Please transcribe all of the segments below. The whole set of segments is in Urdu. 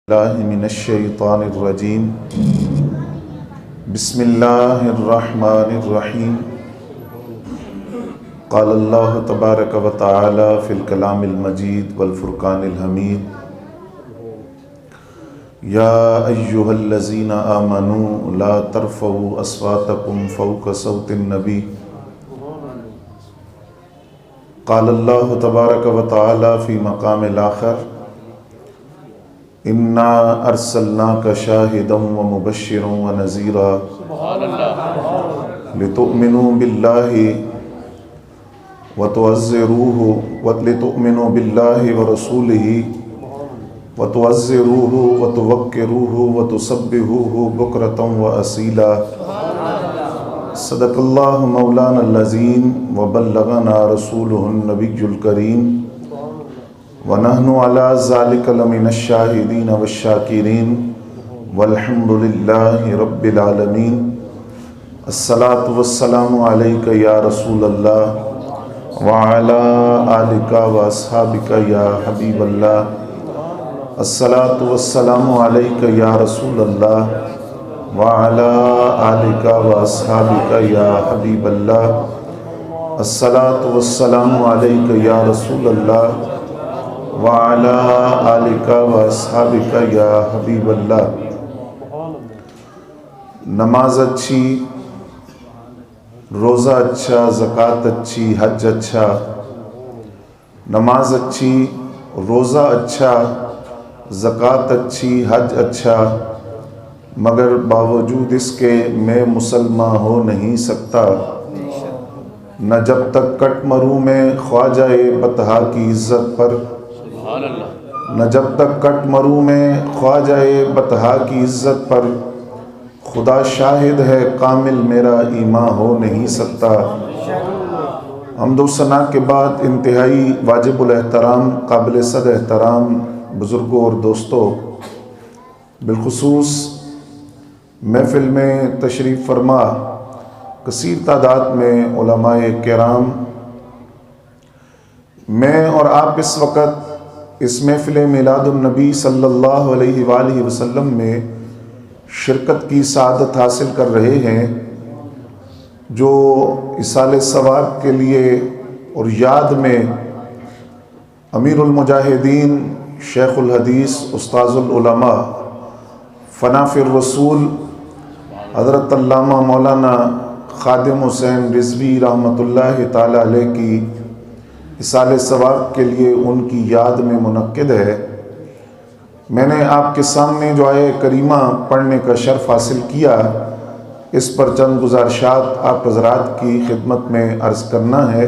اللہ من الشیطان الرجیم بسم اللہ الرحمن الرحیم قال اللہ تبارک و تعالی فی الکلام المجید والفرقان الحمید یا ایہا الذین آمنوا لا ترفعوا اصواتکم فوق صوت النبی قال اللہ تبارک و تعالی فی مقام الآخر اِنَّا أَرْسَلْنَاكَ شَاهِدًا وَمُبَشِّرًا وَنَذِيرًا لِتُؤْمِنُوا بِاللَّهِ وَرَسُولِهِ وَتُعَزِّرُوهُ وَتُوَقِّرُوهُ وَتُسَبِّحُوهُ بُكْرَةً وَأَصِيلًا صدق اللہ مولانا العظیم وبلغنا رسولہ النبی الکریم وَنَحْنُ عَلَى ذَلِكَ لَمِنَ الشَّاهِدِينَ وَالشَّاكِرِينَ وَالْحَمْدُ لِلَّهِ رَبِّ الْعَالَمِينَ الصلاة والسلام علیکہ یا رسول اللہ وعلی آلکہ واصحابکہ یا حبیب اللہ الصلاة والسلام علیکہ یا رسول اللہ وعلی آلکہ واصحابکہ یا حبیب اللہ الصلاة والسلام علیکہ یا رسول اللہ وعلی آلکہ واصحابکہ یا حبیب اللہ۔ نماز اچھی، روزہ اچھا، زکوٰۃ اچھی، حج اچھا۔ نماز اچھی، روزہ اچھا، زکوٰۃ اچھی، حج اچھا، مگر باوجود اس کے میں مسلمان ہو نہیں سکتا نہ جب تک کٹ مروں میں خواجہ بطحا کی عزت پر، نہ جب تک کٹ مروں میں خواجہ بطحا کی عزت پر، خدا شاہد ہے کامل میرا ایمان ہو نہیں سکتا۔ حمد و ثنا کے بعد انتہائی واجب الاحترام، قابل صد احترام بزرگوں اور دوستوں، بالخصوص محفل میں تشریف فرما کثیر تعداد میں علماء کرام، میں اور آپ اس وقت اس محفل میلاد النبی صلی اللہ علیہ وآلہ وسلم میں شرکت کی سعادت حاصل کر رہے ہیں، جو ایصال ثواب کے لیے اور یاد میں امیر المجاہدین، شیخ الحدیث، استاذ العلماء، فناف الرسول حضرت علامہ مولانا خادم حسین رضوی رحمۃ اللہ تعالی علیہ کی ایصال ثواب کے لیے ان کی یاد میں منعقد ہے۔ میں نے آپ کے سامنے جو آیہ کریمہ پڑھنے کا شرف حاصل کیا، اس پر چند گزارشات آپ حضرات کی خدمت میں عرض کرنا ہے۔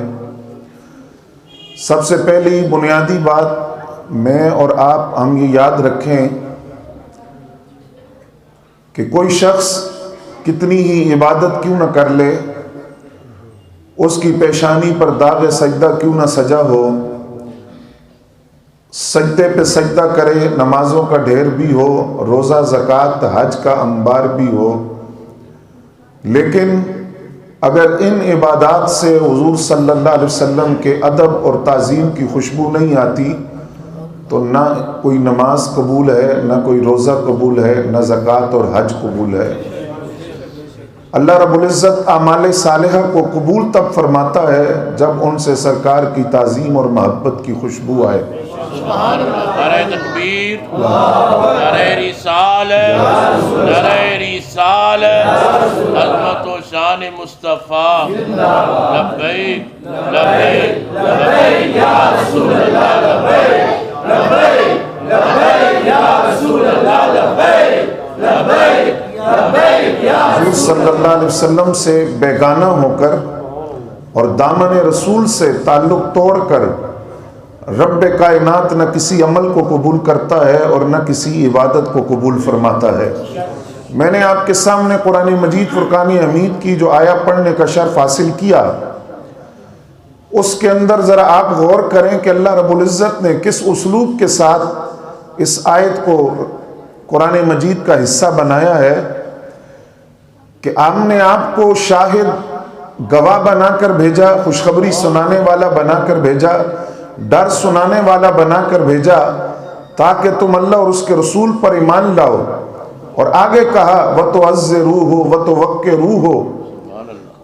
سب سے پہلی بنیادی بات میں اور آپ ہم یہ یاد رکھیں کہ کوئی شخص کتنی ہی عبادت کیوں نہ کر لے، اس کی پیشانی پر داغ سجدہ کیوں نہ سجا ہو، سجدے پہ سجدہ کرے، نمازوں کا ڈھیر بھی ہو، روزہ، زکوٰۃ، حج کا انبار بھی ہو، لیکن اگر ان عبادات سے حضور صلی اللہ علیہ وسلم کے ادب اور تعظیم کی خوشبو نہیں آتی تو نہ کوئی نماز قبول ہے، نہ کوئی روزہ قبول ہے، نہ زکوٰۃ اور حج قبول ہے۔ اللہ رب العزت اعمال صالحہ کو قبول تب فرماتا ہے جب ان سے سرکار کی تعظیم اور محبت کی خوشبو آئے۔ سبحان اللہ، نعرہ تکبیر، نعرہ رسالت، نعرہ رسالت، عظمت و شان مصطفیٰ، لبیک لبیک لبیک یا رسول اللہ، لبیک لبیک لبیک یا رسول اللہ، لبیک لبیک لبیک یا حضور صلی اللہ علیہ وسلم سے بیگانہ ہو کر اور دامن رسول سے تعلق توڑ کر رب کائنات نہ کسی عمل کو قبول کرتا ہے اور نہ کسی عبادت کو قبول فرماتا ہے۔ میں نے آپ کے سامنے قرآن مجید فرقان حمید کی جو آیہ پڑھنے کا شرف حاصل کیا، اس کے اندر ذرا آپ غور کریں کہ اللہ رب العزت نے کس اسلوب کے ساتھ اس آیت کو قرآن مجید کا حصہ بنایا ہے کہ ہم نے آپ کو شاہد، گواہ بنا کر بھیجا، خوشخبری سنانے والا بنا کر بھیجا، ڈر سنانے والا بنا کر بھیجا، تاکہ تم اللہ اور اس کے رسول پر ایمان لاؤ. اور آگے کہا وَتُعَزِّرُوهُ وَتُوَقِّرُوهُ،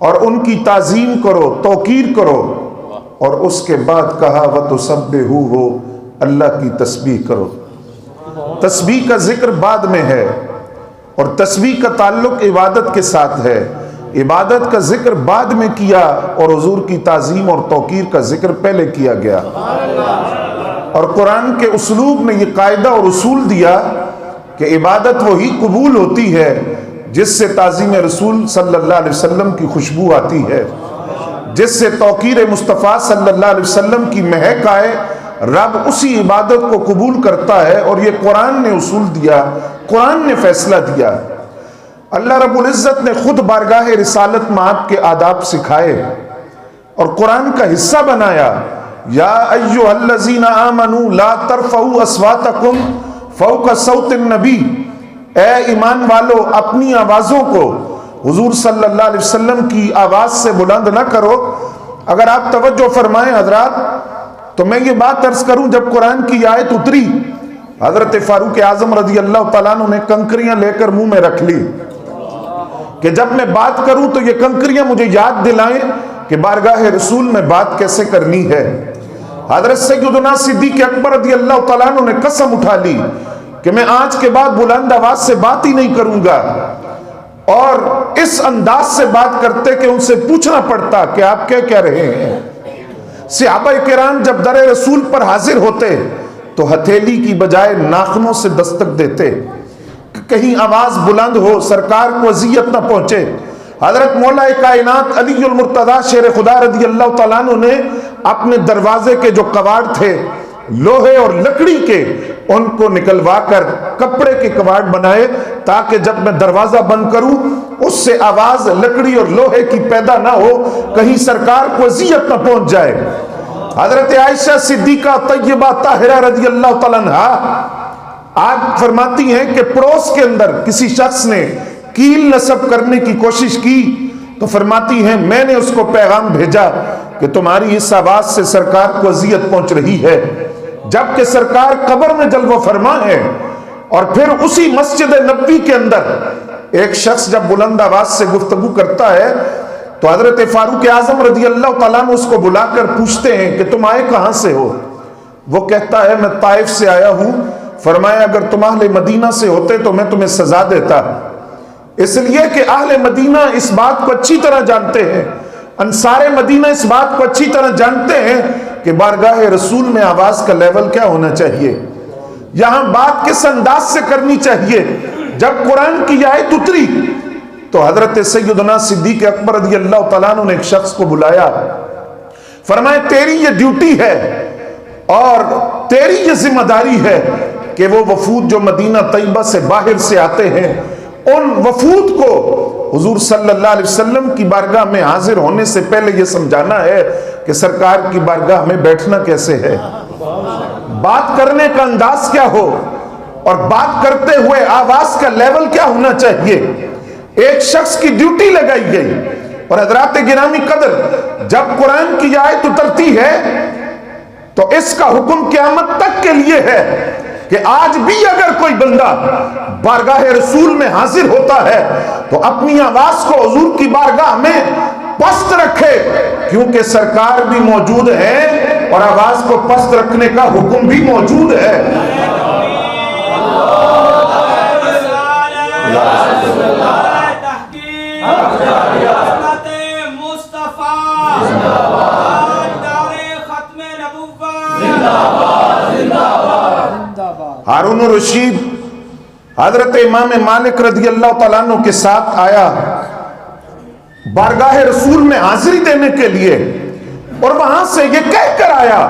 اور ان کی تعظیم کرو، توقیر کرو. اور اس کے بعد کہا وَتُسَبِّحُوهُ، اللہ کی تسبیح کرو. تسبیح کا ذکر بعد میں ہے اور تسبیح کا تعلق عبادت کے ساتھ ہے. عبادت کا ذکر بعد میں کیا اور حضور کی تعظیم اور توقیر کا ذکر پہلے کیا گیا. اور قرآن کے اسلوب نے یہ قاعدہ اور اصول دیا کہ عبادت وہی قبول ہوتی ہے جس سے تعظیم رسول صلی اللہ علیہ وسلم کی خوشبو آتی ہے، جس سے توقیر مصطفیٰ صلی اللہ علیہ وسلم کی مہک آئے. رب اسی عبادت کو قبول کرتا ہے، اور یہ قرآن نے اصول دیا، قرآن نے فیصلہ دیا. اللہ رب العزت نے خود بارگاہ رسالت میں آپ کے آداب سکھائے اور قرآن کا حصہ بنایا. یا ایھا الذین آمنوا لا ترفعوا اصواتکم فوق صوت النبی، اے ایمان والو اپنی آوازوں کو حضور صلی اللہ علیہ وسلم کی آواز سے بلند نہ کرو. اگر آپ توجہ فرمائیں حضرات تو میں یہ بات عرض کروں، جب قرآن کی آیت اتری حضرت فاروق اعظم رضی اللہ تعالیٰ عنہ نے کنکریاں لے کر منہ میں رکھ لی کہ جب میں بات کروں تو یہ کنکریاں مجھے یاد دلائیں کہ بارگاہ رسول میں بات کیسے کرنی ہے. حضرت سیدنا صدیق اکبر رضی اللہ تعالیٰ عنہ نے قسم اٹھا لی کہ میں آج کے بعد بلند آواز سے بات ہی نہیں کروں گا، اور اس انداز سے بات کرتے کہ ان سے پوچھنا پڑتا کہ آپ کیا کہہ رہے ہیں. صحابہ کرام جب در رسول پر حاضر ہوتے تو ہتھیلی کی بجائے ناخنوں سے دستک دیتے کہ کہیں آواز بلند ہو، سرکار کو اذیت نہ پہنچے. حضرت مولا کائنات علی المرتضیٰ شیر خدا رضی اللہ تعالیٰ عنہ نے اپنے دروازے کے جو کواڑ تھے لوہے اور لکڑی کے، ان کو نکلوا کر کپڑے کے کواڑ بنائے تاکہ جب میں دروازہ بند کروں اس سے آواز لکڑی اور لوہے کی پیدا نہ ہو، کہیں سرکار کو اذیت نہ پہنچ جائے. حضرت عائشہ صدیقہ طیبہ طاہرہ رضی اللہ تعالیٰ عنہا آپ فرماتی ہیں کہ پڑوس کے اندر کسی شخص نے کیل نصب کرنے کی کوشش کی تو فرماتی ہیں میں نے اس کو پیغام بھیجا کہ تمہاری اس آواز سے سرکار کو اذیت پہنچ رہی ہے، جبکہ سرکار قبر میں جلوہ فرما ہے. اور پھر اسی مسجد نبوی کے اندر ایک شخص جب بلند آواز سے گفتگو کرتا ہے تو حضرت فاروق اعظم رضی اللہ تعالیٰ عنہ اس کو بلا کر پوچھتے ہیں کہ تم آئے کہاں سے ہو؟ وہ کہتا ہے میں طائف سے آیا ہوں. فرمایا اگر تم اہل مدینہ سے ہوتے تو میں تمہیں سزا دیتا، اس لیے کہ اہل مدینہ اس بات کو اچھی طرح جانتے ہیں، انصار مدینہ اس بات کو اچھی طرح جانتے ہیں کہ بارگاہ رسول میں آواز کا لیول کیا ہونا چاہیے، یہاں بات کس انداز سے کرنی چاہیے. جب قرآن کی آیت اتری تو حضرت سیدنا صدیق اکبر رضی اللہ تعالیٰ عنہ نے ایک شخص کو بلایا، فرمایا تیری یہ ڈیوٹی ہے اور تیری یہ ذمہ داری ہے کہ وہ وفود جو مدینہ طیبہ سے باہر سے آتے ہیں ان وفود کو حضور صلی اللہ علیہ وسلم کی بارگاہ میں حاضر ہونے سے پہلے یہ سمجھانا ہے کہ سرکار کی بارگاہ میں بیٹھنا کیسے ہے، بات کرنے کا انداز کیا ہو، اور بات کرتے ہوئے آواز کا لیول کیا ہونا چاہیے. ایک شخص کی ڈیوٹی لگائی گئی. اور حضرات گرامی قدر جب قرآن کی آیت اترتی ہے تو اس کا حکم قیامت تک کے لیے ہے کہ آج بھی اگر کوئی بندہ بارگاہ رسول میں حاضر ہوتا ہے تو اپنی آواز کو حضور کی بارگاہ میں پست رکھے، کیونکہ سرکار بھی موجود ہے اور آواز کو پست رکھنے کا حکم بھی موجود ہے. ہارون الرشید حضرت امام مالک رضی اللہ تعالیٰ عنہ کے ساتھ آیا بارگاہ رسول میں حاضری دینے کے لیے، اور وہاں سے یہ کہہ کر آیا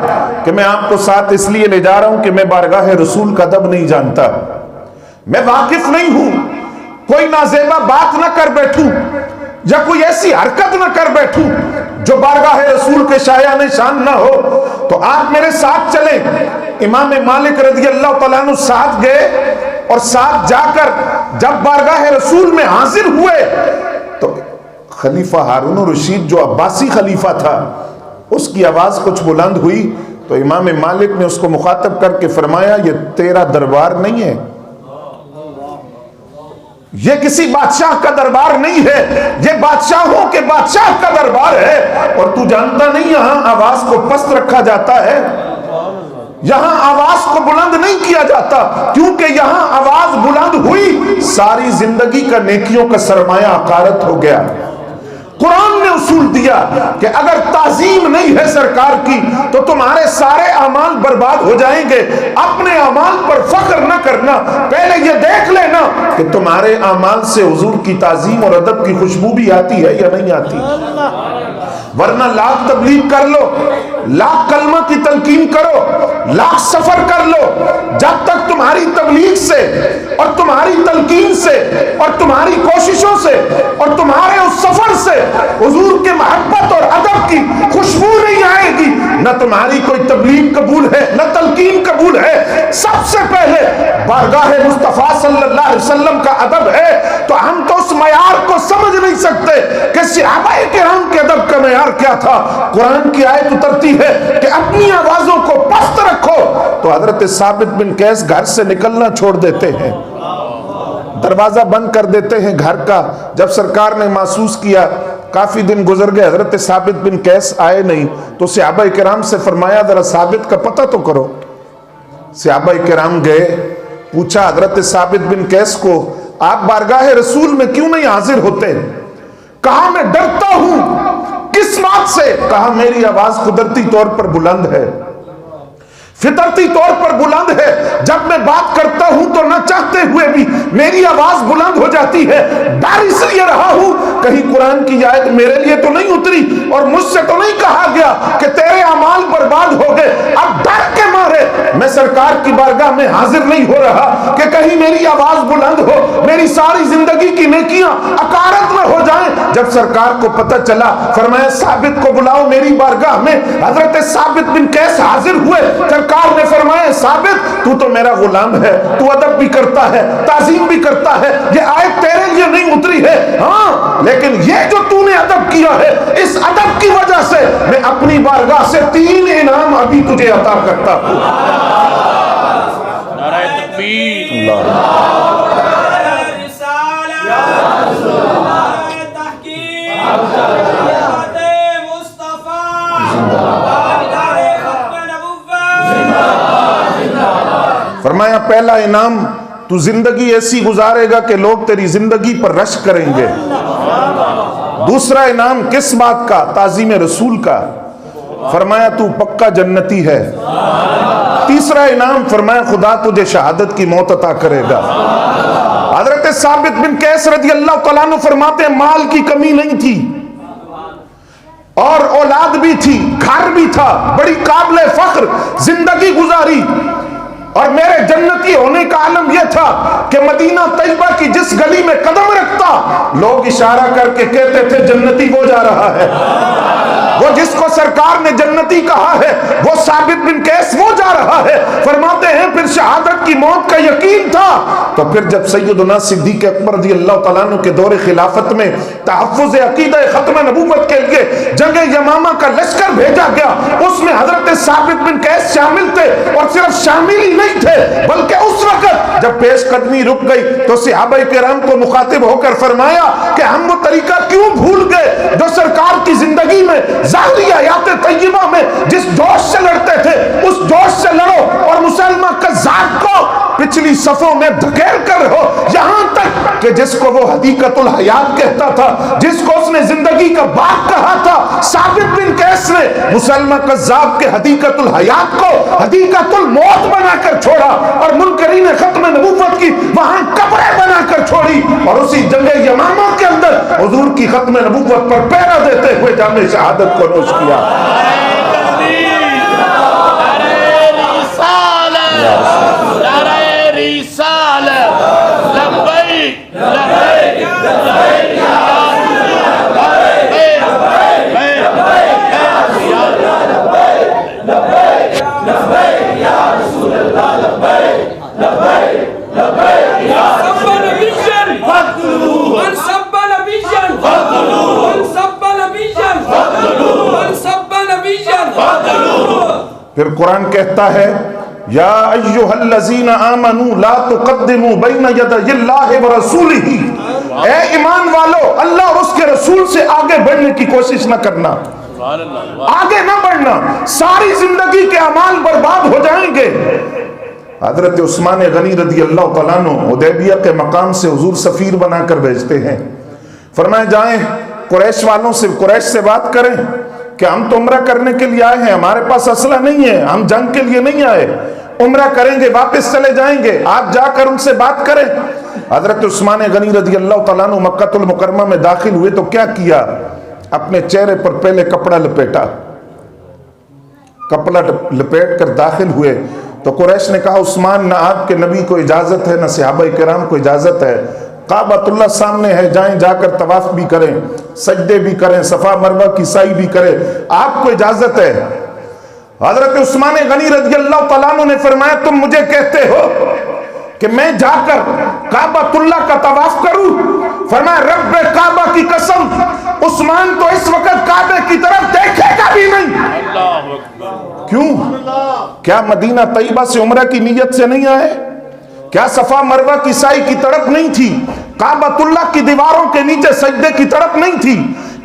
کہ میں آپ کو ساتھ اس لیے لے جا رہا ہوں کہ میں بارگاہ رسول کا ادب نہیں جانتا، میں واقف نہیں ہوں، کوئی نازیبہ بات نہ کر بیٹھوں یا کوئی ایسی حرکت نہ کر بیٹھوں جو بارگاہ رسول کے شایان شان نہ ہو، تو آپ میرے ساتھ چلیں. امام مالک رضی اللہ تعالیٰ عنہ ساتھ گئے اور ساتھ جا کر جب بارگاہ رسول میں حاضر ہوئے تو خلیفہ ہارون الرشید جو عباسی خلیفہ تھا اس کی آواز کچھ بلند ہوئی. تو امام مالک نے اس کو مخاطب کر کے فرمایا یہ تیرا دربار نہیں ہے، یہ کسی بادشاہ کا دربار نہیں ہے، یہ بادشاہوں کے بادشاہ کا دربار ہے، اور تو جانتا نہیں یہاں آواز کو پست رکھا جاتا ہے، یہاں آواز کو بلند نہیں کیا جاتا، کیونکہ یہاں آواز بلند ہوئی ساری زندگی کا نیکیوں کا سرمایہ عقارت ہو گیا۔ قرآن نے اصول دیا کہ اگر تعظیم نہیں ہے سرکار کی تو تمہارے سارے اعمال برباد ہو جائیں گے۔ اپنے اعمال پر فخر نہ کرنا، پہلے یہ دیکھ لینا کہ تمہارے اعمال سے حضور کی تعظیم اور ادب کی خوشبو بھی آتی ہے یا نہیں آتی، ورنہ لاکھ تبلیغ کر لو، لاکھ کلمہ کی تلقین کرو، لاکھ سفر کر لو، جب تک تمہاری تبلیغ سے اور تمہاری تلقین سے اور تمہاری کوششوں سے اور تمہارے اس سفر سے حضور کے محبت اور ادب کی خوشبو نہیں آئے گی، نہ تمہاری کوئی تبلیغ قبول ہے نہ تلقین قبول ہے۔ سب سے پہلے بارگاہ مصطفیٰ صلی اللہ علیہ وسلم کا ادب ہے، تو ہم تو اس معیار کو سمجھ نہیں سکتے کہ صحابہ کرام کے ادب کا معیار کیا تھا۔ قرآن کی آیت اترتی ہے کہ اپنی آوازوں کو پست رکھو، تو حضرت ثابت بن قیس گھر سے نکلنا چھوڑ دیتے ہیں، دروازہ بند کر دیتے ہیں گھر کا۔ جب سرکار نے محسوس کیا کافی دن گزر گئے، حضرت ثابت بن قیس آئے نہیں، تو صحابہ کرام سے فرمایا ذرا ثابت کا پتہ تو کرو۔ صحابہ کرام گئے، پوچھا حضرت ثابت بن قیس کو آپ بارگاہ رسول میں کیوں نہیں حاضر ہوتے؟ کہا میں ڈرتا ہوں۔ کس بات سے؟ کہا میری آواز قدرتی طور پر بلند ہے، فطرتی طور پر بلند ہے، جب میں بات کرتا ہوں تو نہ چاہتے ہوئے بھی میری آواز بلند ہو جاتی ہے، ڈر اس لیے رہا ہوں کہیں قرآن کی آیت میرے لیے تو نہیں اتری اور مجھ سے تو نہیں کہا گیا کہ تیرے اعمال برباد ہو گئے۔ اب ڈر کے مارے میں سرکار کی بارگاہ میں حاضر نہیں ہو رہا کہ کہیں میری آواز بلند ہو، میری ساری زندگی کی نیکیاں عقارت نہ ہو جائیں۔ جب سرکار کو پتہ چلا فرمایا ثابت کو بلاؤ میری بارگاہ میں۔ حضرت ثابت بن قیس حاضر ہوئے، سرکار نے فرمایا ثابت تو میرا غلام ہے، تو ادب بھی کرتا ہے، تعظیم بھی کرتا ہے، یہ آیت تیرے لیے نہیں اتری ہے، ہاں لیکن یہ جو تو نے ادب کیا ہے اس ادب کی وجہ سے میں اپنی بارگاہ سے 3 انعام ابھی تجھے عطا کرتا ہوں۔ نعرہ تکبیر، فرمایا پہلا انعام تو زندگی ایسی گزارے گا کہ لوگ تیری زندگی پر رشک کریں گے۔ دوسرا انعام کس بات کا؟ تعظیم رسول کا۔ فرمایا تو پکا جنتی ہے۔ تیسرا انعام فرمایا خدا تجھے شہادت کی موت عطا کرے گا۔ حضرت ثابت بن قیس رضی اللہ تعالیٰ عنہ فرماتے ہیں مال کی کمی نہیں تھی اور اولاد بھی تھی، گھر بھی تھا، بڑی قابل فخر زندگی گزاری، اور میرے جنتی ہونے کا عالم یہ تھا کہ مدینہ طیبہ کی جس گلی میں قدم رکھتا لوگ اشارہ کر کے کہتے تھے جنتی وہ جا رہا ہے، وہ جس کو سرکار نے جنتی کہا ہے وہ ثابت بن قیس وہ جا رہا ہے۔ فرماتے ہیں پھر شہادت کی موت کا یقین تھا، تو پھر جب سیدنا صدیق اکبر رضی اللہ تعالیٰ عنہ کے دور خلافت میں تحفظ عقیدہ ختم نبوت کے لیے جنگ یمامہ کا لشکر بھیجا گیا، اس میں حضرت ثابت بن قیس شامل تھے، اور صرف شامل ہی نہیں تھے بلکہ اس وقت جب پیش قدمی رک گئی تو صحابہ کرام کو مخاطب ہو کر فرمایا کہ ہم وہ طریقہ کیوں بھول گئے جو سرکار کی زندگی میں ظاہری حیات طیبہ میں جس جوش سے لڑتے تھے اس جوش سے لڑو، اور مسلمہ کذاب کو پچھلی صفوں میں دھکیل کر رہو، یہاں تک کہ جس کو وہ حدیقت الحیات کہتا تھا، جس کو اس نے زندگی کا باغ کہا تھا، ثابت بن قیس نے مسلمہ کذاب کے حدیقت الحیات کو حدیقت الموت بنا کر چھوڑا، اور منکرین ختم نبوت کی وہاں قبریں بنا کر چھوڑی، اور اسی جنگ یمامہ کے اندر حضور کی ختم نبوت پر پہرا دیتے ہوئے جام شہادت کو نوش کیا۔ پھر پھر قرآن کہتا ہے یا ایھا الذین آمنوا لا تقدموا بین یدی اللہ ورسولہ، اے ایمان والو اللہ اور اس کے رسول سے آگے بڑھنے کی کوشش نہ کرنا، آگے نہ بڑھنا، ساری زندگی کے اعمال برباد ہو جائیں گے۔ حضرت عثمان غنی رضی اللہ تعالیٰ عنہ حدیبیہ کے مقام سے حضور سفیر بنا کر بھیجتے ہیں، فرمایا جائیں قریش والوں سے، قریش سے بات کریں کہ ہم تو عمرہ کرنے کے لیے آئے ہیں، ہمارے پاس اسلحہ نہیں ہے، ہم جنگ کے لیے نہیں آئے، عمرہ کریں گے واپس چلے جائیں گے، آپ جا کر ان سے بات کریں۔ حضرت عثمان غنی رضی اللہ تعالیٰ عنہ مکہ المکرمہ میں داخل ہوئے تو کیا کیا؟ اپنے چہرے پر پہلے کپڑا لپیٹا، کپڑا لپیٹ کر داخل ہوئے تو قریش نے کہا عثمان نہ آپ کے نبی کو اجازت ہے نہ صحابہ کرام کو اجازت ہے، کعبۃ اللہ سامنے ہے، جائیں جا کر طواف بھی کریں، سجدے بھی کریں، صفا مروہ کی سعی بھی کریں، آپ کو اجازت ہے۔ حضرت عثمان غنی رضی اللہ تعالیٰ عنہ نے فرمایا تم مجھے کہتے ہو کہ میں جا کر کعبۃ اللہ کا طواف کروں؟ فرمایا رب کعبہ کی قسم عثمان تو اس وقت کعبے کی طرف دیکھے گا بھی نہیں۔ کیوں؟ کیا مدینہ طیبہ سے عمرہ کی نیت سے نہیں آئے؟ کیا صفا مروہ کی سعی کی تڑپ نہیں تھی؟ کعبۃ اللہ کی دیواروں کے نیچے سجدے کی تڑپ نہیں تھی؟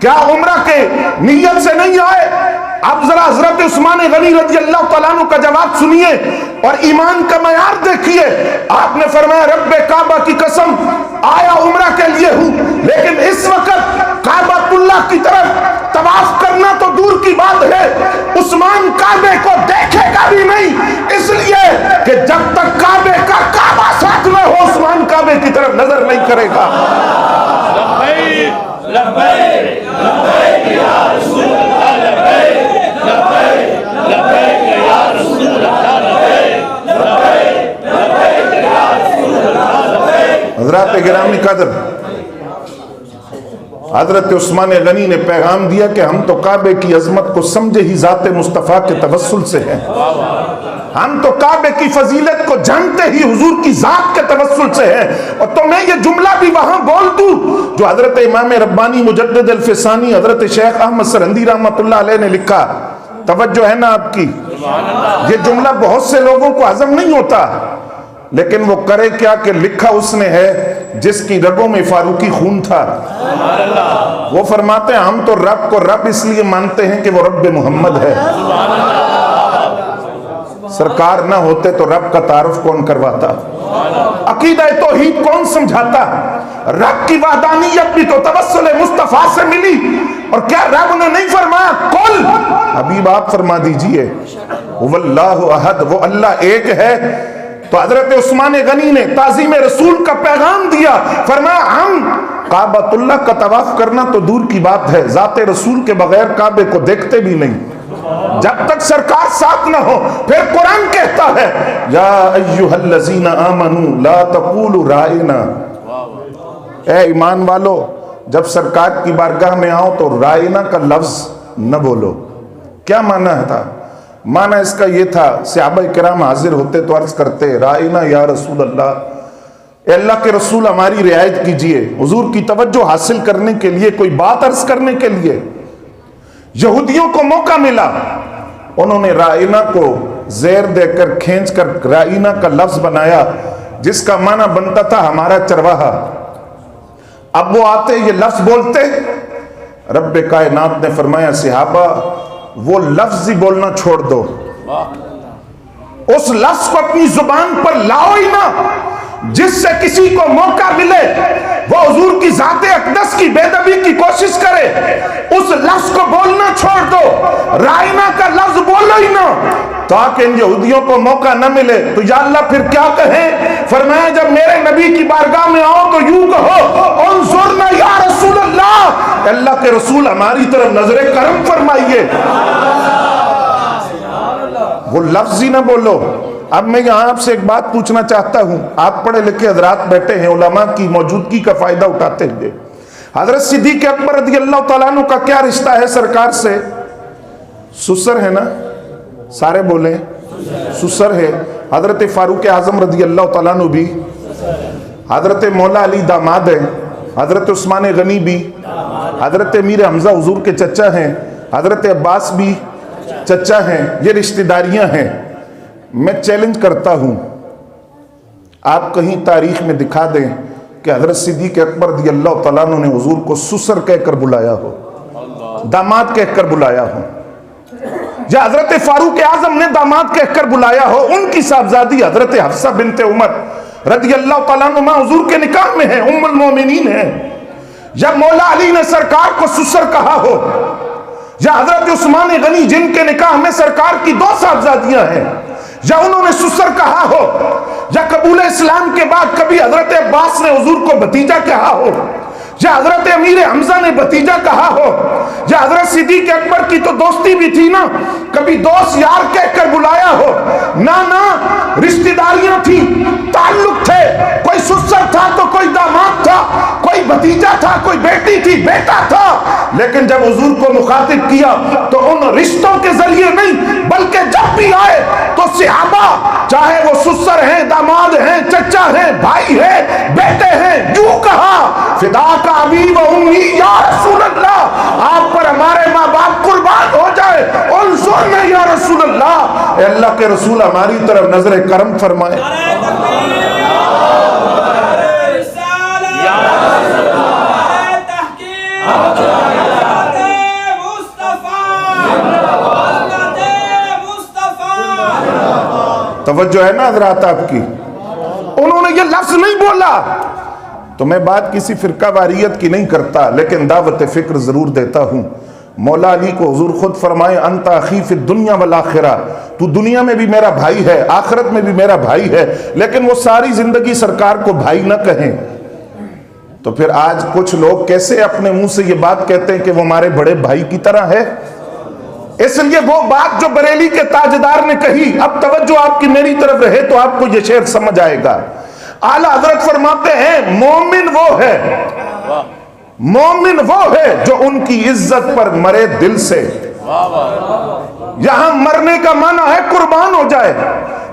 کیا عمرہ کے نیت سے نہیں آئے؟ اب ذرا حضرت عثمان غنی رضی اللہ تعالیٰ عنہ کا جواب سنیے اور ایمان کا معیار دیکھیے۔ آپ نے فرمایا رب کعبہ کی قسم آیا عمرہ کے لیے ہوں، لیکن اس وقت کعبۃ اللہ کی طرف طواف کرنا تو دور کی بات ہے، عثمان کعبے کو دیکھے گا بھی نہیں، اس لیے کہ جب تک کعبے کا کعبہ ساتھ میں ہو عثمان کعبے کی طرف نظر نہیں کرے گا۔ لبیک لبیک لبیک یا رسول اللہ، لبیک لبیک لبیک یا رسول اللہ، لبیک لبیک لبیک یا رسول اللہ، لبیک۔ حضرات گرامی قدر، حضرت عثمان غنی نے پیغام دیا کہ ہم تو کعبے کی عظمت کو سمجھے ہی ذات مصطفیٰ کے توسل سے ہیں، ہم تو کعبے کی فضیلت کو جانتے ہی حضور کی ذات کے توسل سے ہیں۔ اور تو میں یہ جملہ بھی وہاں بول دوں جو حضرت امام ربانی مجدد الفسانی حضرت شیخ احمد سرہندی رحمۃ اللہ علیہ نے لکھا، توجہ ہے نا آپ کی؟ یہ جملہ بہت سے لوگوں کو ہضم نہیں ہوتا، لیکن وہ کرے کیا کہ لکھا اس نے ہے جس کی رگوں میں فاروقی خون تھا۔ وہ فرماتے ہیں ہم تو رب کو رب اس لیے مانتے ہیں کہ وہ رب محمد ہے، سرکار نہ ہوتے تو رب کا تعارف کون کرواتا، عقیدہ توحید کون سمجھاتا؟ رب کی وحدانیت بھی تو توسل مصطفیٰ سے ملی، اور کیا رب نے نہیں فرمایا قل، حبیب آپ فرما دیجئے واللہ احد، وہ اللہ ایک ہے۔ تو حضرت عثمان غنی نے تعظیم رسول کا پیغام دیا، فرمایا ہم کعبۃ اللہ کا طواف کرنا تو دور کی بات ہے، ذات رسول کے بغیر کعبے کو دیکھتے بھی نہیں جب تک سرکار ساتھ نہ ہو۔ پھر قرآن کہتا ہے یا ایھا الذین آمنوا لا تقولوا رائنا، اے ایمان والو جب سرکار کی بارگاہ میں آؤ تو رائنا کا لفظ نہ بولو۔ کیا معنی تھا؟ معنی اس کا یہ تھا، صحابہ کرام حاضر ہوتے تو عرض کرتے رائنا یا رسول اللہ، اے اللہ کے رسول ہماری رعایت کیجئے، حضور کی توجہ حاصل کرنے کے لیے، کوئی بات عرض کرنے کے لیے۔ یہودیوں کو موقع ملا، انہوں نے رائنا کو زیر دے کر کھینچ کر رائنا کا لفظ بنایا جس کا معنی بنتا تھا ہمارا چرواہا۔ اب وہ آتے یہ لفظ بولتے، رب کائنات نے فرمایا صحابہ وہ لفظ ہی بولنا چھوڑ دو، اس لفظ کو اپنی زبان پر لاؤ ہی نہ، جس سے کسی کو موقع ملے وہ حضور کی ذات اقدس کی بے ادبی کی کوشش کرے، اس لفظ کو بولنا چھوڑ دو، رائنا کا لفظ بولو ہی نہ، تاکہ ان یہودیوں کو موقع نہ ملے۔ تو یا اللہ پھر کیا کہیں؟ فرمایا جب میرے نبی کی بارگاہ میں آؤ تو یوں کہو انظرنا یا رسول اللہ، اللہ کے رسول ہماری طرف نظر کرم فرمائیے، وہ لفظ ہی نہ بولو۔ اب میں یہاں آپ سے ایک بات پوچھنا چاہتا ہوں، آپ پڑھے لکھے حضرات بیٹھے ہیں، علماء کی موجودگی کا فائدہ اٹھاتے ہوئے، حضرت صدیق اکبر رضی اللہ تعالیٰ عنہ کا کیا رشتہ ہے سرکار سے؟ سسر ہے نا، سارے بولیں سسر ہے۔ حضرت فاروق اعظم رضی اللہ تعالیٰ عنہ بھی، حضرت مولا علی داماد ہیں، حضرت عثمان غنی بھی، حضرت امیر حمزہ حضور کے چچا ہیں، حضرت عباس بھی چچا ہیں، یہ رشتہ داریاں ہیں۔ میں چیلنج کرتا ہوں، آپ کہیں تاریخ میں دکھا دیں کہ حضرت صدیق اکبر رضی اللہ تعالیٰ عنہ نے حضور کو سسر کہہ کر بلایا ہو، داماد کہہ کر بلایا ہو، یا حضرت فاروق اعظم نے داماد کہہ کر بلایا ہو۔ ان کی صاحبزادی حضرت حفصہ بنت عمر رضی اللہ تعالیٰ عنہ حضور کے نکاح میں ہیں، ام المومنین ہیں۔ یا مولا علی نے سرکار کو سسر کہا ہو، یا حضرت عثمان غنی جن کے نکاح میں سرکار کی 2 صاحبزادیاں ہیں، یا انہوں نے سسر کہا ہو، یا قبول اسلام کے بعد کبھی حضرت عباس نے حضور کو بھتیجا کہا ہو، یا حضرت امیر حمزہ نے بھتیجا کہا ہو، یا حضرت صدیق اکبر کی تو دوستی بھی تھی نا، کبھی دوست یار کہہ کر بلایا ہو۔ نہ رشتہ داریاں تھی، تعلق تھے، کوئی سسر تھا تو کوئی داماد تھا، کوئی بھتیجا تھا، کوئی بیٹی تھی، بیٹا تھا۔ لیکن جب حضور کو مخاطب کیا تو ان رشتوں کے ذریعے نہیں، بلکہ جب بھی آئے تو صحابہ، چاہے وہ سسر ہیں، داماد ہیں، چچا ہیں، بھائی ہیں، بیٹے ہیں، یوں کہا فداک ابی و امی یا رسول اللہ، آپ پر ہمارے ماں باپ قربان ہو جائے، انصرنا یا رسول اللہ، اے اللہ کے رسول ہماری طرف نظر کرم فرمائے۔ توجہ ہے نا حضرات آپ کی؟ انہوں نے یہ لفظ نہیں بولا تو میں بات کسی فرقہ واریت کی نہیں کرتا، لیکن دعوت فکر ضرور دیتا ہوں۔ مولا علی کو حضور خود فرمائے انت اخی فی الدنیا والآخرہ، تو دنیا میں بھی میرا بھائی ہے، آخرت میں بھی میرا بھائی ہے، لیکن وہ ساری زندگی سرکار کو بھائی نہ کہیں۔ تو پھر آج کچھ لوگ کیسے اپنے منہ سے یہ بات کہتے ہیں کہ وہ ہمارے بڑے بھائی کی طرح ہے؟ اس لیے وہ بات جو بریلی کے تاجدار نے کہی، اب توجہ آپ کی میری طرف رہے تو آپ کو یہ شعر سمجھ آئے گا۔ اعلیٰ حضرت فرماتے ہیں مومن وہ ہے، مومن وہ ہے جو ان کی عزت پر مرے دل سے۔ یہاں مرنے کا معنی ہے قربان ہو جائے،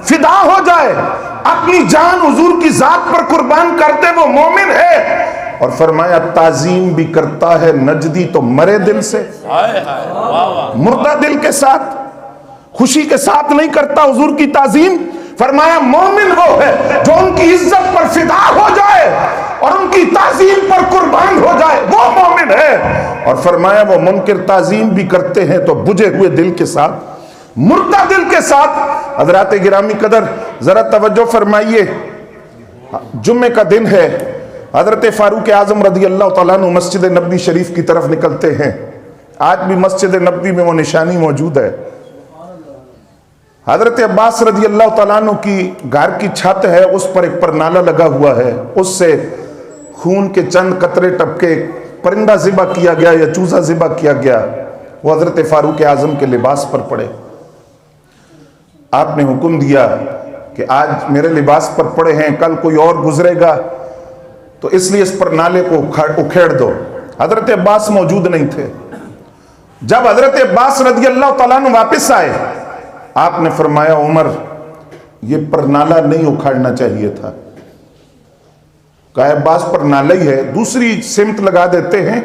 فدا ہو جائے، اپنی جان حضور کی ذات پر قربان کرتے وہ مومن ہے۔ اور فرمایا تعظیم بھی کرتا ہے نجدی تو مرے دل سے، مردہ دل کے ساتھ، خوشی کے ساتھ نہیں کرتا حضور کی تعظیم۔ فرمایا مومن وہ ہے جو ان کی عزت پر فدا ہو جائے اور ان کی تعظیم پر قربان ہو جائے، وہ مومن ہے۔ اور فرمایا وہ منکر تعظیم بھی کرتے ہیں تو بجھے ہوئے دل کے ساتھ، مردہ دل کے ساتھ۔ حضرات گرامی قدر ذرا توجہ فرمائیے، جمعے کا دن ہے، حضرت فاروق اعظم رضی اللہ تعالیٰ عنہ مسجد نبوی شریف کی طرف نکلتے ہیں۔ آج بھی مسجد نبوی میں وہ نشانی موجود ہے۔ حضرت عباس رضی اللہ تعالیٰ عنہ کی گھر کی چھت ہے، اس پر ایک پرنالہ لگا ہوا ہے، اس سے خون کے چند قطرے ٹپکے، پرندہ ذبح کیا گیا یا چوزا ذبح کیا گیا، وہ حضرت فاروق اعظم کے لباس پر پڑے۔ آپ نے حکم دیا کہ آج میرے لباس پر پڑے ہیں، کل کوئی اور گزرے گا تو اس لیے اس پرنالے کو اکھیڑ دو۔ حضرت عباس موجود نہیں تھے۔ جب حضرت عباس رضی اللہ تعالیٰ عنہ واپس آئے، آپ نے فرمایا عمر یہ پرنالہ نہیں اکھاڑنا چاہیے تھا۔ کہا عباس پرنالہ ہی ہے، دوسری سمت لگا دیتے ہیں۔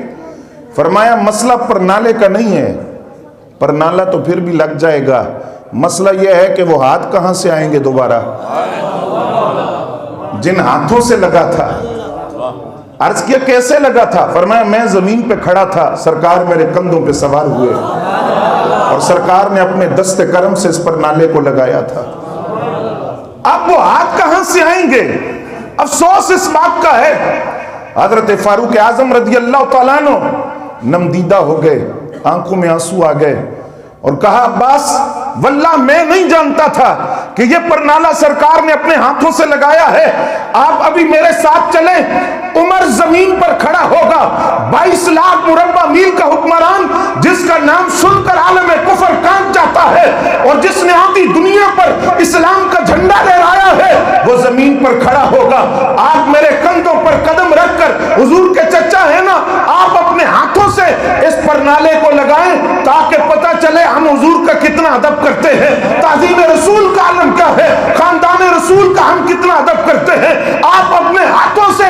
فرمایا مسئلہ پرنالے کا نہیں ہے، پرنالہ تو پھر بھی لگ جائے گا، مسئلہ یہ ہے کہ وہ ہاتھ کہاں سے آئیں گے دوبارہ، جن ہاتھوں سے لگا تھا۔ عرض کیا کیسے لگا تھا؟ فرمایا میں زمین پہ کھڑا تھا، سرکار میرے کندھوں پہ سوار ہوئے اور سرکار نے اپنے دست کرم سے اس پرنالے کو لگایا تھا۔ اب وہ ہاتھ کہاں سے آئیں گے؟ افسوس اس بات کا ہے حضرت فاروق اعظم رضی اللہ تعالیٰ عنہ نمدیدہ ہو گئے، آنکھوں میں آنسو آ گئے اور کہا عباس واللہ میں نہیں جانتا تھا کہ یہ پرنالہ سرکار نے اپنے ہاتھوں سے لگایا ہے، آپ ابھی میرے ساتھ چلیں۔ عمر زمین پر کھڑا ہوگا، 22 لاکھ مربع میل کا حکمران جس کا نام سن کر عالم کفر کانپ جاتا ہے اور جس نے آدھی دنیا پر اسلام کا جھنڈا لہرایا ہے، وہ زمین پر کھڑا ہوگا۔ آپ میرے کندھوں پر قدم رکھ کر، حضور کے چچا ہے نا، آپ اپنے ہاتھوں سے اس پرنالے کو لگائیں تاکہ پتہ چلے ہم حضور کا کتنا ادب کرتے ہیں، تعظیم رسول کا عالم کیا ہے، خاندان رسول کا ہم کتنا ادب کرتے ہیں۔ آپ اپنے ہاتھوں سے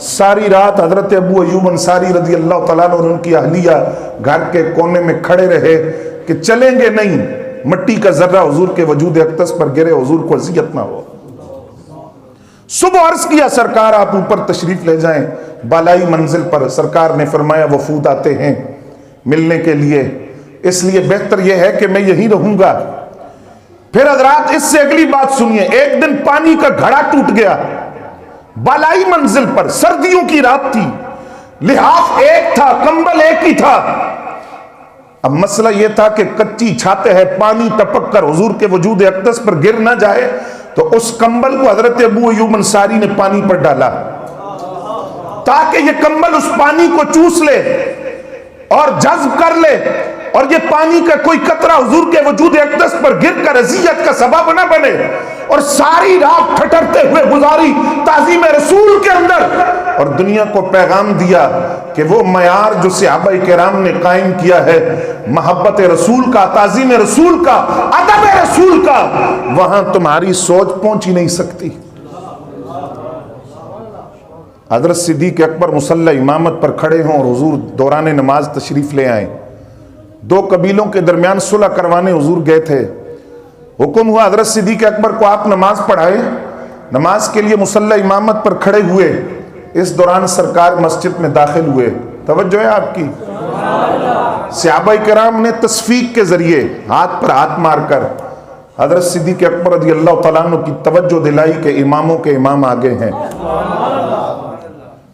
ساری رات حضرت ابو ایوب انصاری رضی اللہ تعالیٰ عنہ اور ان کی اہلیہ گھر کے کونے میں کھڑے رہے کہ چلیں گے نہیں، مٹی کا ذرہ حضور کے وجود اقدس پر گرے، حضور کو اذیت نہ ہو۔ صبح عرض کیا سرکار آپ اوپر تشریف لے جائیں، بالائی منزل پر سرکار نے فرمایا وفود آتے ہیں ملنے کے لیے، اس لیے بہتر یہ ہے کہ میں یہیں رہوں گا۔ پھر حضرات اس سے اگلی بات سنیے، ایک دن پانی کا گھڑا ٹوٹ گیا بالائی منزل پر، سردیوں کی رات تھی، لحاف ایک تھا، کمبل ایک ہی تھا۔ اب مسئلہ یہ تھا کہ کچی چھاتیں ہے، پانی ٹپک کر حضور کے وجود اقدس پر گر نہ جائے، تو اس کمبل کو حضرت ابو ایوب انصاری نے پانی پر ڈالا تاکہ یہ کمبل اس پانی کو چوس لے اور جذب کر لے، اور یہ پانی کا کوئی قطرہ حضور کے وجود اقدس پر گر کر اذیت کا سبب نہ بنے۔ اور ساری رات ٹھٹرتے ہوئے گزاری تعظیم رسول کے اندر، اور دنیا کو پیغام دیا کہ وہ معیار جو صحابہ کرام نے قائم کیا ہے محبت رسول کا، تعظیم رسول کا، ادب رسول کا، وہاں تمہاری سوچ پہنچ ہی نہیں سکتی۔ حضرت صدیق اکبر مصلی امامت پر کھڑے ہوں اور حضور دوران نماز تشریف لے آئیں، دو قبیلوں کے درمیان صلح کروانے حضور گئے تھے، حکم ہوا حضرت صدیق اکبر کو آپ نماز پڑھائیں، نماز کے لیے مصلی امامت پر کھڑے ہوئے، اس دوران سرکار مسجد میں داخل ہوئے، توجہ ہے آپ کی، صحابہ کرام نے تصفیق کے ذریعے ہاتھ پر ہاتھ مار کر حضرت صدیق اکبر رضی اللہ تعالیٰ عنہ کی توجہ دلائی کہ اماموں کے امام آگے ہیں۔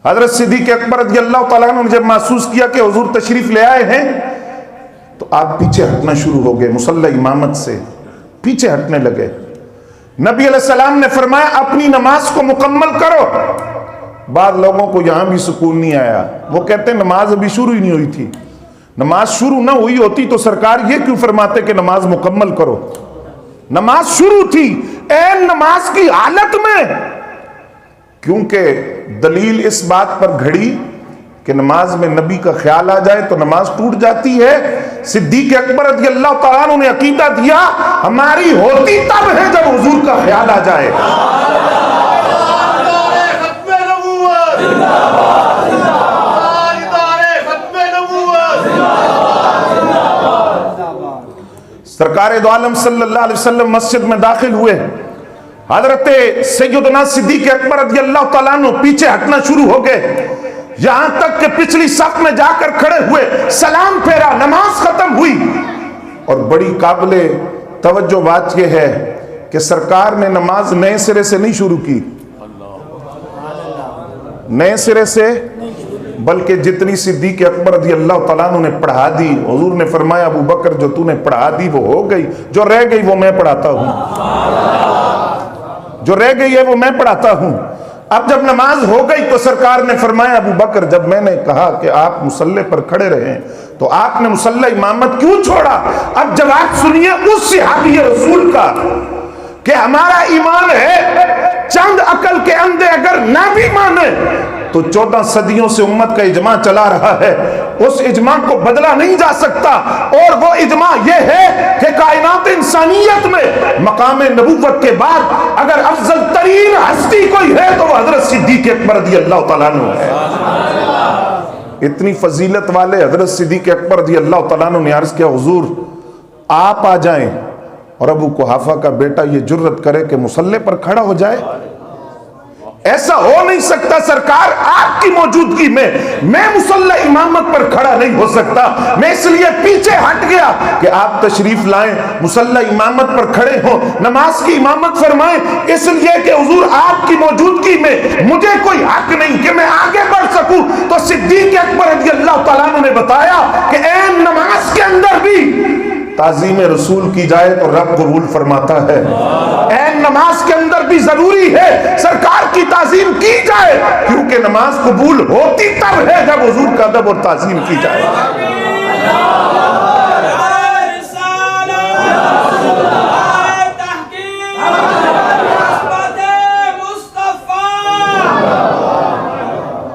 حضرت صدیق اکبر رضی اللہ تعالیٰ عنہ نے جب محسوس کیا کہ حضور تشریف لے آئے ہیں تو آپ پیچھے ہٹنا شروع ہو گئے، مصلی امامت سے پیچھے ہٹنے لگے۔ نبی علیہ السلام نے فرمایا اپنی نماز کو مکمل کرو۔ بعض لوگوں کو یہاں بھی سکون نہیں آیا، وہ کہتے ہیں نماز ابھی شروع ہی نہیں ہوئی تھی، نماز شروع نہ ہوئی ہوتی تو سرکار یہ کیوں فرماتے کہ نماز مکمل کرو؟ نماز شروع تھی این نماز کی حالت میں، کیونکہ دلیل اس بات پر گھڑی کہ نماز میں نبی کا خیال آ جائے تو نماز ٹوٹ جاتی ہے۔ صدیق اکبر رضی اللہ تعالیٰ عنہ نے عقیدہ دیا ہماری ہوتی تب ہے جب حضور کا خیال آ جائے۔ سرکار دو عالم صلی اللہ علیہ وسلم مسجد میں داخل ہوئے، حضرت سیدنا صدیق اکبر رضی اللہ تعالیٰ عنہ پیچھے ہٹنا شروع ہو گئے، یہاں تک کہ پچھلی صف میں جا کر کھڑے ہوئے، سلام پھیرا، نماز ختم ہوئی۔ اور بڑی قابل توجہ بات یہ ہے کہ سرکار نے نماز نئے سرے سے نہیں شروع کی، نئے سرے سے، بلکہ جتنی صدیق اکبر رضی اللہ تعالیٰ عنہ نے پڑھا دی، حضور نے فرمایا ابو بکر جو تو نے پڑھا دی وہ ہو گئی، جو رہ گئی وہ میں پڑھاتا ہوں، جو رہ گئی ہے وہ میں پڑھاتا ہوں۔ اب جب نماز ہو گئی تو سرکار نے فرمایا ابو بکر جب میں نے کہا کہ آپ مصلی پر کھڑے رہیں تو آپ نے مصلی امامت کیوں چھوڑا؟ اب جواب سنیے اس صحابی رسول کا کہ ہمارا ایمان ہے چند عقل کے اندھے اگر نہ بھی مانے تو 14 صدیوں سے امت کا اجماع چلا رہا ہے، اس اجماع کو بدلا نہیں جا سکتا، اور وہ اجماع یہ ہے کہ کائنات انسانیت میں مقام نبوت کے بعد اگر افضل ترین ہستی کوئی ہے تو وہ حضرت صدیق اکبر رضی اللہ تعالیٰ عنہ ہے۔ اتنی فضیلت والے حضرت صدیق اکبر رضی اللہ تعالیٰ عنہ نے عرض کیا حضور آپ آ جائیں، اور ابو قحافہ کا بیٹا یہ جرت کرے کہ مصلی پر کھڑا ہو جائے؟ ایسا ہو نہیں سکتا سرکار، آپ کی موجودگی میں مصلی امامت پر کھڑا نہیں ہو سکتا، میں اس لیے پیچھے ہٹ گیا کہ آپ تشریف لائیں، مصلی امامت پر کھڑے ہوں، نماز کی امامت فرمائیں، اس لیے کہ حضور آپ کی موجودگی میں مجھے کوئی حق نہیں کہ میں آگے بڑھ سکوں۔ تو صدیق اکبر رضی اللہ تعالیٰ عنہ نے بتایا کہ این نماز کے اندر بھی تعظیم رسول کی جائے تو رب قبول فرماتا ہے، این نماز کے اندر بھی ضروری ہے سرکار کی تعظیم کی جائے، کیونکہ نماز قبول ہوتی تب ہے جب حضور کا ادب اور تعظیم کی جائے۔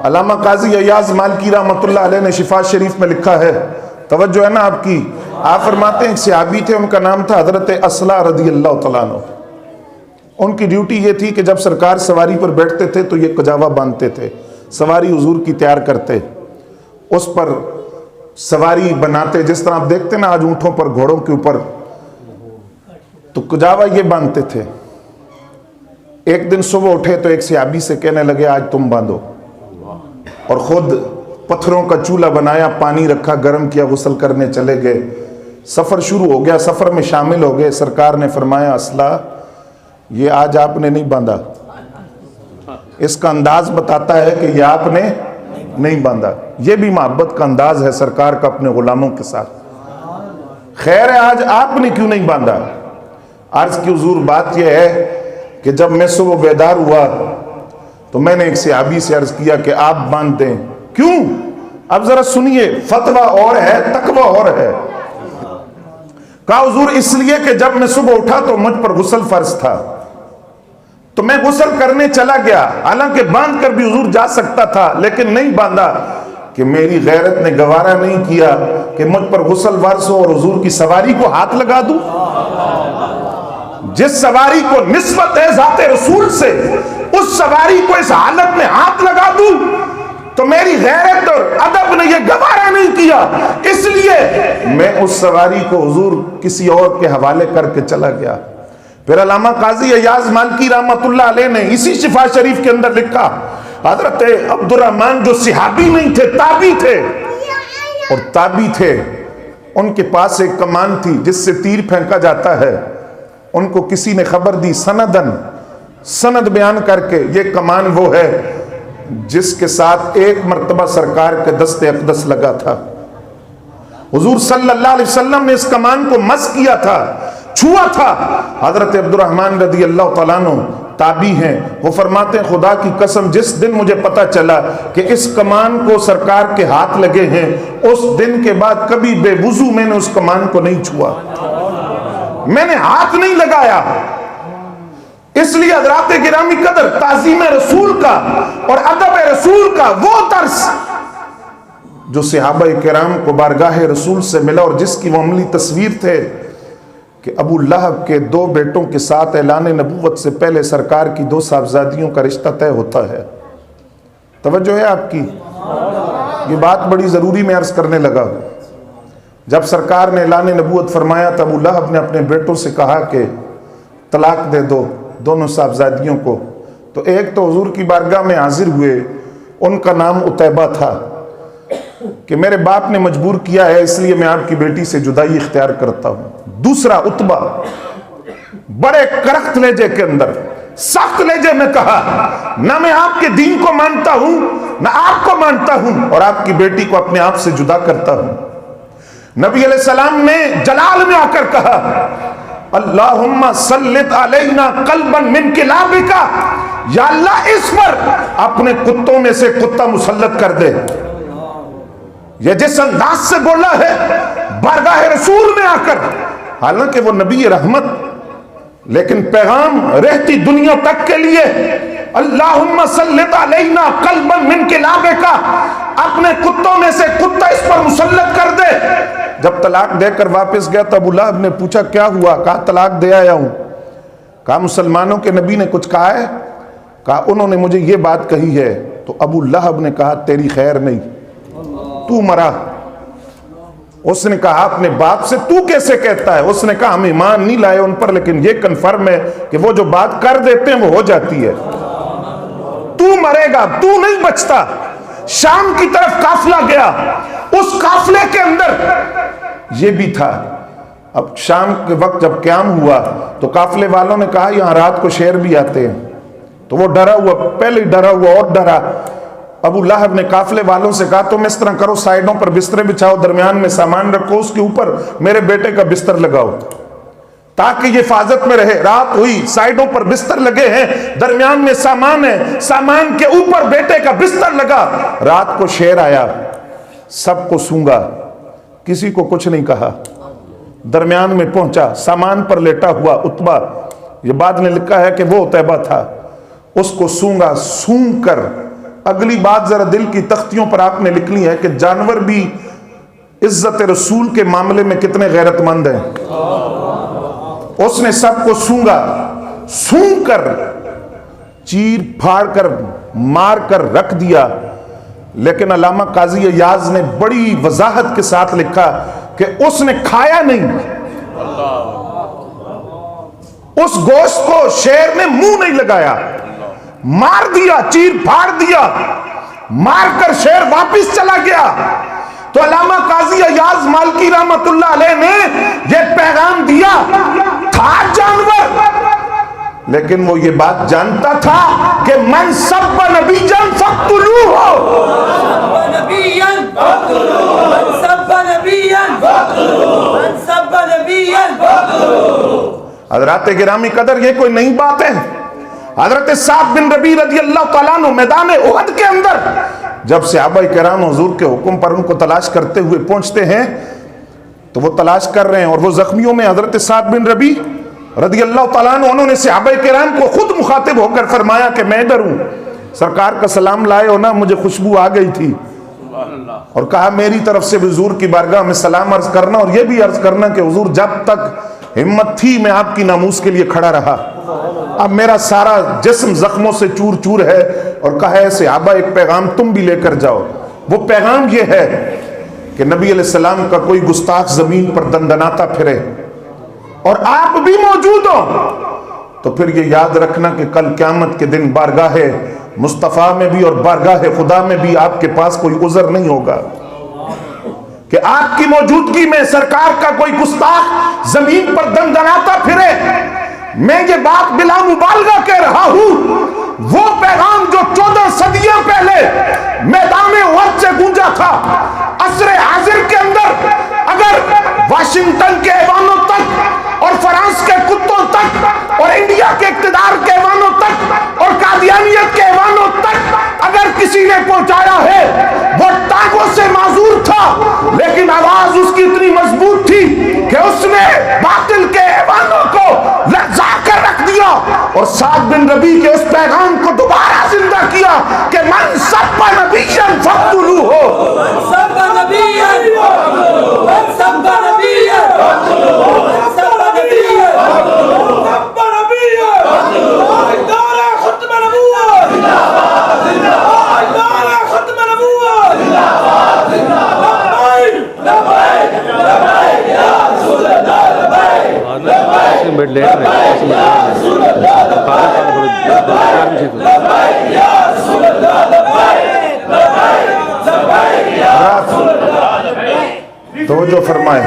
علامہ قاضی ایاز مالکی رحمۃ اللہ علیہ نے شفا شریف میں لکھا ہے، توجہ ہے نا آپ کی، آپ فرماتے ہیں ایک صحابی تھے ان کا نام تھا حضرت اصلہ رضی اللہ تعالیٰ عنہ، ان کی ڈیوٹی یہ تھی کہ جب سرکار سواری پر بیٹھتے تھے تو یہ کجاوا باندھتے تھے سواری حضور کی تیار کرتے, اس پر سواری بناتے, جس طرح آپ دیکھتے نا آج اونٹوں پر, گھوڑوں کے اوپر, تو کجاوا یہ باندھتے تھے. ایک دن صبح اٹھے تو ایک صحابی سے کہنے لگے آج تم باندھو, اور خود پتھروں کا چولہا بنایا, پانی رکھا, گرم کیا, غسل کرنے چلے گئے. سفر شروع ہو گیا, سفر میں شامل ہو گئے. سرکار نے فرمایا اسلحہ یہ آج آپ نے نہیں باندھا, اس کا انداز بتاتا ہے کہ یہ آپ نے نہیں باندھا. یہ بھی محبت کا انداز ہے سرکار کا اپنے غلاموں کے ساتھ. خیر ہے آج آپ نے کیوں نہیں باندھا؟ عرض کی حضور بات یہ ہے کہ جب میں صبح بیدار ہوا تو میں نے ایک صحابی سے عرض کیا کہ آپ باندھ دیں. کیوں؟ اب ذرا سنیے, فتویٰ اور ہے, تقویٰ اور ہے. کہا حضور اس لیے کہ جب میں صبح اٹھا تو مجھ پر غسل فرض تھا, تو میں غسل کرنے چلا گیا, حالانکہ باندھ کر بھی حضور جا سکتا تھا لیکن نہیں باندھا, کہ میری غیرت نے گوارا نہیں کیا کہ مجھ پر غسل فرض ہو اور حضور کی سواری کو ہاتھ لگا دوں. جس سواری کو نسبت ہے ذات رسول سے, اس سواری کو اس حالت میں ہاتھ لگا دوں تو میری غیرت اور ادب نے یہ گوارا نہیں کیا. اس لیے میں اس سواری کو حضور کسی اور کے حوالے کر کے چلا گیا. پھر علامہ قاضی ایاز مالکی رحمت اللہ علیہ نے اسی شفا شریف کے اندر لکھا, حضرت عبد الرحمن جو صحابی نہیں تھے, تابعی تھے, اور تابعی تھے, ان کے پاس ایک کمان تھی جس سے تیر پھینکا جاتا ہے. ان کو کسی نے خبر دی سند بیان کر کے, یہ کمان وہ ہے جس کے ساتھ ایک مرتبہ سرکار کے دست اقدس لگا تھا. حضور صلی اللہ علیہ وسلم نے اس کمان کو مس کیا تھا, چھوا تھا. حضرت عبد الرحمن رضی اللہ تعالیٰ عنہ تابعی ہیں, وہ فرماتے ہیں خدا کی قسم جس دن مجھے پتا چلا کہ اس کمان کو سرکار کے ہاتھ لگے ہیں, اس دن کے بعد کبھی بے وضو میں نے اس کمان کو نہیں چھوا, میں نے ہاتھ نہیں لگایا. اس لیے حضرات گرامی قدر, تعظیم رسول کا اور ادب رسول کا وہ طرز جو صحابہ کرام کو بارگاہ رسول سے ملا, اور جس کی وہ عملی تصویر تھے کہ ابو لہب کے 2 بیٹوں کے ساتھ اعلان نبوت سے پہلے سرکار کی 2 صاحبزادیوں کا رشتہ طے ہوتا ہے. توجہ ہے آپ کی؟ یہ بات بڑی ضروری میں عرض کرنے لگا. جب سرکار نے اعلان نبوت فرمایا تو ابو لہب نے اپنے بیٹوں سے کہا کہ طلاق دے دو دونوں صاحبزادیوں کو. تو ایک تو حضور کی بارگاہ میں حاضر ہوئے, ان کا نام عتیبہ تھا, کہ میرے باپ نے مجبور کیا ہے اس لیے میں آپ کی بیٹی سے جدائی اختیار کرتا ہوں. دوسرا عتبہ, بڑے کرخت لہجے کے اندر, سخت لہجے میں کہا نہ میں آپ کے دین کو مانتا ہوں نہ آپ کو مانتا ہوں, اور آپ کی بیٹی کو اپنے آپ سے جدا کرتا ہوں. نبی علیہ السلام نے جلال میں آ کر کہا اللہم سلط علینا قلبا من کلابک, یا اللہ اس پر اپنے کتوں میں سے کتا مسلط کر دے. یہ جس انداز سے بولا ہے بارگاہ رسول میں آ کر, حالانکہ وہ نبی رحمت, لیکن پیغام رہتی دنیا تک کے لیے اللہم سلط علینا قلبا من کلابک, اپنے کتوں میں سے کتا اس پر مسلط کر دے. جب طلاق دے کر واپس گیا تو ابو لہب نے پوچھا کیا ہوا؟ کہا طلاق دے آیا ہوں. کہا مسلمانوں کے نبی نے کچھ کہا ہے؟ کہا انہوں نے مجھے یہ بات کہی ہے. تو ابو لہب نے کہا تیری خیر نہیں, تو مرا. اس نے کہا اپنے باپ سے تو کیسے کہتا ہے؟ اس نے کہا ہم ایمان نہیں لائے ان پر, لیکن یہ کنفرم ہے کہ وہ جو بات کر دیتے ہیں وہ ہو جاتی ہے. تو مرے گا, تو نہیں بچتا. شام کی طرف قافلہ گیا, اس قافلے کے اندر یہ بھی تھا. اب شام کے وقت جب قیام ہوا تو قافلے والوں نے کہا یہاں رات کو شیر بھی آتے ہیں. تو وہ ڈرا ہوا, پہلے ڈرا ہوا اور ڈرا. ابو لہب نے قافلے والوں سے کہا تم اس طرح کرو, سائیڈوں پر بسترے بچھاؤ, درمیان میں سامان رکھو, اس کے اوپر میرے بیٹے کا بستر لگاؤ تاکہ یہ حفاظت میں رہے. رات ہوئی, سائیڈوں پر بستر لگے ہیں, درمیان میں سامان ہے, سامان کے اوپر بیٹے کا بستر لگا. رات کو شیر آیا, سب کو سونگا, کسی کو کچھ نہیں کہا. درمیان میں پہنچا, سامان پر لیٹا ہوا عتبہ, یہ بعد نے لکھا ہے کہ وہ عتیبہ تھا, اس کو سونگا. سونگ کر اگلی بات ذرا دل کی تختیوں پر آپ نے لکھنی ہے کہ جانور بھی عزت رسول کے معاملے میں کتنے غیرت مند ہیں. اس نے سب کو سونگا, سونگ کر چیر پھاڑ کر مار کر رکھ دیا. لیکن علامہ قاضی ایاز نے بڑی وضاحت کے ساتھ لکھا کہ اس نے کھایا نہیں, اس گوشت کو شیر نے منہ نہیں لگایا, مار دیا, چیر پھاڑ دیا, مار کر شیر واپس چلا گیا. تو علامہ قاضی ایاز مالکی رحمت اللہ علیہ نے یہ پیغام دیا, تھا جانور لیکن وہ یہ بات جانتا تھا کہ من سب نبیًا فاقتلوہ, حضرات گرامی قدر یہ کوئی نئی بات ہے. حضرت سعد بن ربیع رضی اللہ تعالیٰ عنہ میدان احد کے اندر جب صحابہ کرام حضور کے حکم پر ان کو تلاش کرتے ہوئے پہنچتے ہیں تو وہ تلاش کر رہے ہیں, اور وہ زخمیوں میں حضرت سعد بن ربیع رضی اللہ تعالیٰ عنہ, انہوں نے صحابہ کرام کو خود مخاطب ہو کر فرمایا کہ میں ادھر ہوں, سرکار کا سلام لائے ہو نا, مجھے خوشبو آ گئی تھی, اور کہا میری طرف سے حضور کی بارگاہ میں سلام عرض کرنا, اور یہ بھی عرض کرنا کہ حضور جب تک ہمت تھی میں آپ کی ناموس کے لیے کھڑا رہا, اب میرا سارا جسم زخموں سے چور چور ہے. اور کہا ہے صحابہ ایک پیغام تم بھی لے کر جاؤ, وہ پیغام یہ ہے کہ نبی علیہ السلام کا کوئی گستاخ زمین پر دندناتا پھرے اور آپ بھی موجود ہو تو پھر یہ یاد رکھنا کہ کل قیامت کے دن بارگاہ مصطفیٰ میں بھی اور بارگاہ خدا میں بھی آپ کے پاس کوئی عذر نہیں ہوگا کہ آپ کی موجودگی میں سرکار کا کوئی گستاخ زمین پر دندناتا پھرے. میں یہ بات بلا مبالغہ کہہ رہا ہوں, وہ پیغام جو 14 صدیاں پہلے میدان احد سے گونجا تھا, عصر حاضر کے اندر اگر واشنگٹن کے ایوانوں تک اور فرانس کے کتوں تک اور انڈیا کے اقتدار کے ایوانوں تک اور قادیانیت کے ایوانوں تک اگر کسی نے پہنچایا ہے, وہ ٹانگوں سے معذور تھا لیکن آواز اس کی اتنی مضبوط تھی کہ اس نے باطل کے ایوانوں کو لرزا کر رکھ دیا اور سعد بن ربیع کے اس پیغام کو دوبارہ زندہ کیا کہ من سب نبیًا فاقتلوہ, سب نبیًا من سب نبیًا سب نبیًا سب نبیًا دار ختم نبوت دار ختم نبوت لبیک لبیک یا رسول اللہ لبیک بیٹھ لے رہے یا رسول اللہ لبیک لبیک یا رسول اللہ لبیک لبیک یا رسول اللہ لبیک. توجہ فرمائیں,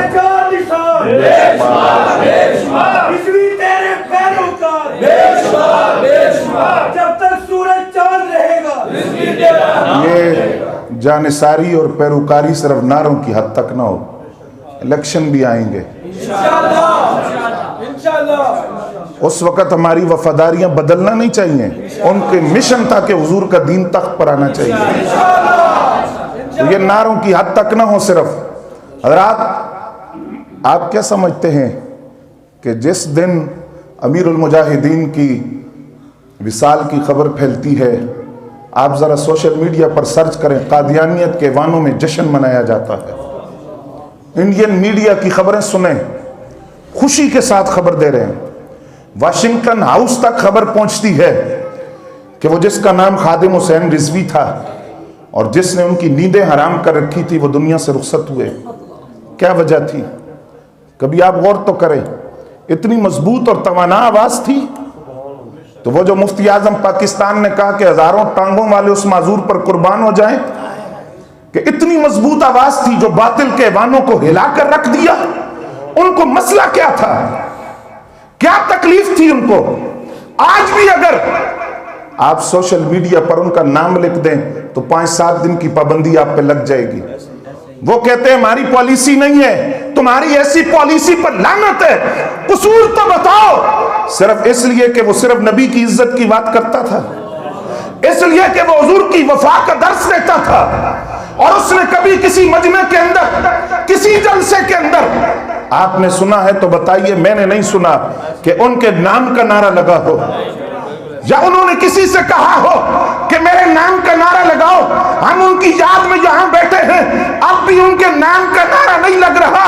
جب تک سورج چاند رہے گا. یہ جانثاری اور پیروکاری صرف نعروں کی حد تک نہ ہو, الیکشن بھی آئیں گے اس وقت ہماری وفاداریاں بدلنا نہیں چاہیے, ان کے مشن تھا کہ حضور کا دین تخت پر آنا چاہیے, تو یہ نعروں کی حد تک نہ ہو صرف. حضرات آپ کیا سمجھتے ہیں کہ جس دن امیر المجاہدین کی وصال کی خبر پھیلتی ہے, آپ ذرا سوشل میڈیا پر سرچ کریں, قادیانیت کے ایوانوں میں جشن منایا جاتا ہے. انڈین میڈیا کی خبریں سنیں, خوشی کے ساتھ خبر دے رہے ہیں. واشنگٹن ہاؤس تک خبر پہنچتی ہے کہ وہ جس کا نام خادم حسین رضوی تھا اور جس نے ان کی نیندیں حرام کر رکھی تھی, وہ دنیا سے رخصت ہوئے. کیا وجہ تھی؟ کبھی آپ غور تو کریں, اتنی مضبوط اور توانا آواز تھی. تو وہ جو مفتی اعظم پاکستان نے کہا کہ ہزاروں ٹانگوں والے اس معذور پر قربان ہو جائیں, کہ اتنی مضبوط آواز تھی جو باطل کے ایوانوں کو ہلا کر رکھ دیا. ان کو مسئلہ کیا تھا, کیا تکلیف تھی ان کو؟ آج بھی اگر آپ سوشل میڈیا پر ان کا نام لکھ دیں تو 5-7 دن کی پابندی آپ پہ لگ جائے گی. وہ کہتے ہیں ہماری پالیسی نہیں ہے, تمہاری ایسی پالیسی پر لعنت ہے. قصور تو بتاؤ. صرف اس لیے کہ وہ صرف نبی کی عزت کی بات کرتا تھا, اس لیے کہ وہ حضور کی وفا کا درس دیتا تھا, اور اس نے کبھی کسی مجمع کے اندر, کسی جلسے کے اندر, آپ نے سنا ہے تو بتائیے, میں نے نہیں سنا کہ ان کے نام کا نعرہ لگا ہو, یا انہوں نے کسی سے کہا ہو کہ میرے نام کا نعرہ لگاؤ, ہم ان کی یاد میں یہاں بیٹھے ہیں, اب بھی ان کے نام کا نعرہ نہیں لگ رہا.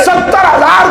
70,000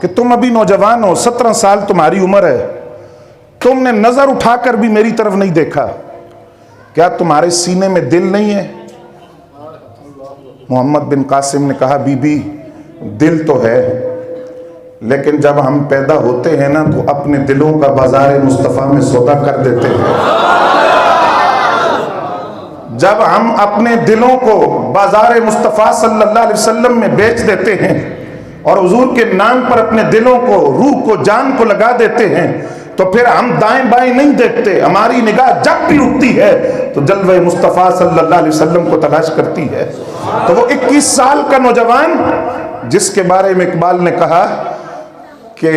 کہ تم ابھی نوجوان ہو، 17 سال تمہاری عمر ہے، تم نے نظر اٹھا کر بھی میری طرف نہیں دیکھا، کیا تمہارے سینے میں دل نہیں ہے؟ محمد بن قاسم نے کہا بی بی دل تو ہے، لیکن جب ہم پیدا ہوتے ہیں نا تو اپنے دلوں کا بازار مصطفیٰ میں سودا کر دیتے ہیں۔ جب ہم اپنے دلوں کو بازار مصطفیٰ صلی اللہ علیہ وسلم میں بیچ دیتے ہیں اور حضور کے نام پر اپنے دلوں کو، روح کو، جان کو لگا دیتے ہیں، تو پھر ہم دائیں بائیں نہیں دیکھتے، ہماری نگاہ جب بھی اٹھتی ہے تو جلوہ مصطفیٰ صلی اللہ علیہ وسلم کو تلاش کرتی ہے۔ تو وہ 21 سال کا نوجوان جس کے بارے میں اقبال نے کہا کہ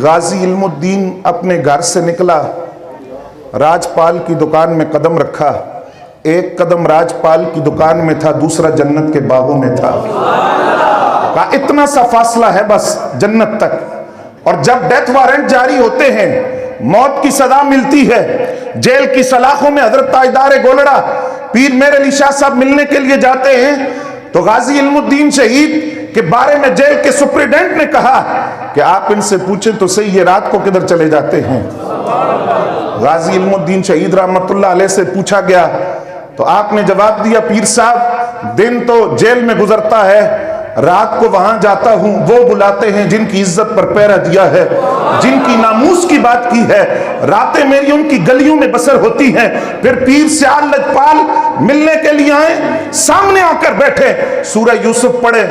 غازی علم الدین اپنے گھر سے نکلا، راجپال کی دکان میں قدم رکھا، ایک قدم راجپال کی دکان میں تھا، دوسرا جنت کے باغوں میں تھا۔ کہا اتنا سا فاصلہ ہے بس جنت تک۔ اور جب ڈیتھ وارنٹ جاری ہوتے ہیں، موت کی صدا ملتی ہے، جیل کی سلاخوں میں حضرت تاجدار گولڑا پیر میر علی شاہ صاحب ملنے کے لیے جاتے ہیں، تو غازی علم الدین شہید کے بارے میں جیل کے سپریڈنٹ نے کہا کہ آپ ان سے پوچھیں تو صحیح یہ رات کو کدھر چلے جاتے ہیں۔ غازی علم الدین شہید رحمت اللہ علیہ سے پوچھا گیا تو آپ نے جواب دیا پیر صاحب دن تو جیل میں گزرتا ہے، رات کو وہاں جاتا ہوں، وہ بلاتے ہیں جن کی عزت پر پہرا دیا ہے، جن کی ناموس کی بات کی ہے، راتیں میری ان کی گلیوں میں بسر ہوتی ہیں۔ پھر پیر سیال لجپال ملنے کے لیے آئے، سامنے آ کر بیٹھے، سورہ یوسف پڑھے،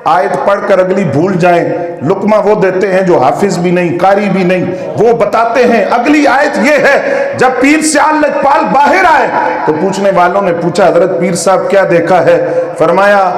آیت پڑھ کر اگلی بھول جائیں، لقمہ وہ دیتے ہیں جو حافظ بھی نہیں، قاری بھی نہیں، وہ بتاتے ہیں اگلی آیت یہ ہے۔ جب پیر سیال لجپال باہر آئے تو پوچھنے والوں نے پوچھا حضرت پیر صاحب کیا دیکھا ہے؟ فرمایا